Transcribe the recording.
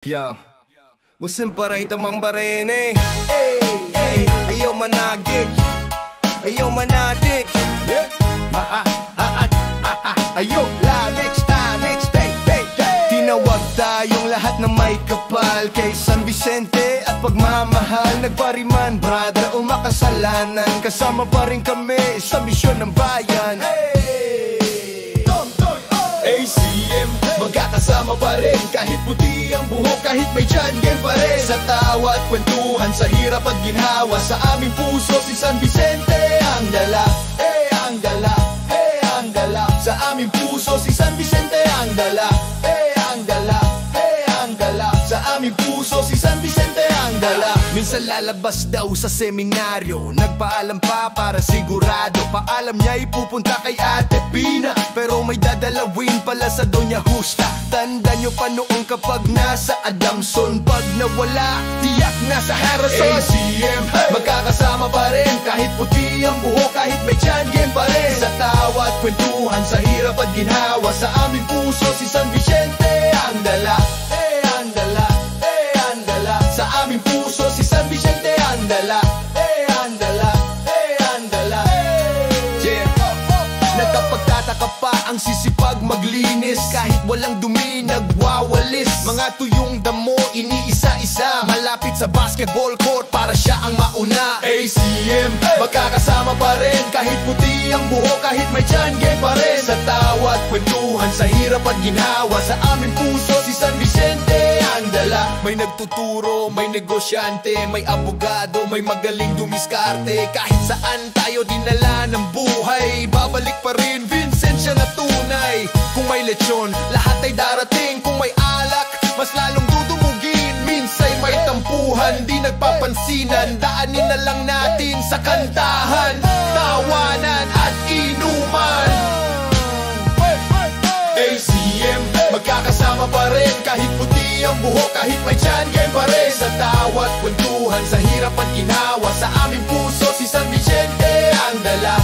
Yo, musim paray tamang barene. Hey, hey, ayaw managik, ayaw manadik. Ayaw next time, next day. Tinawag tayong lahat na may kapal kay San Vicente at pagmamahal. Nagpariman, brother, o makasalanan. Kasama pa rin kami sa misyon ng bayan. ACM, magkakasama pa rin kahit puti ang buhok, kahit may tiyan pa rin. Sa tawa at kwentuhan, sa hirap at ginhawa, sa aming puso si San Vicente ang dala. Ang dala, ang dala. Sa aming puso si San Vicente ang dala. Ang dala, ang dala. Sa aming puso si San Vicente ang dala. Minsan lalabas daw sa seminaryo, nagpaalam pa para sigurado. Paalam niya ipupunta kay Ate Pina, pero may dadalawin pala sa Doña Justa. Tanda nyo pa noong kapag nasa Adamson, pag nawala, tiyak nasa Harrison. ACM, magkakasama pa rin kahit puti ang buhok, kahit may tiyan pa rin. Sa tawa at kwentuhan, sa hirap at ginhawa, sa aming puso si San Vicente ang dala. Ang dala, ang dala. Sa aming puso si San Vicente ang dala. Ang dala, ang dala. Yeah. Nagkapagtataka pa ang sisipag maglinis, kahit walang dumi nagwawalis. Mga tuyong damo iniisa-isa, malapit sa basketball court para siya ang mauna. ACM, magkakasama pa rin kahit puti ang buhok, kahit may tiyan pa rin. Sa tawa at kwentuhan, sa hirap at ginhawa, sa aming puso si San Vicente ang dala. May nagtuturo, may negosyante, may abogado, may magaling dumiskarte. Kahit saan tayo dinala ng buhay, babalik pa rin Vincent siya na tunay. Kung may lechon, lahat ay darating. Kung may alak, mas lalong dudumugin. Minsay may tampuhan, di nagpapansinan. Daanin na lang natin sa kantahan, tawanan at inuman. ACM, magkakasama pa rin kahit puti ang buhok, kahit may tiyan pa rin. Sa tawa at kwentuhan, sa hirap at ginawa, sa aming puso si San Vicente ang dala.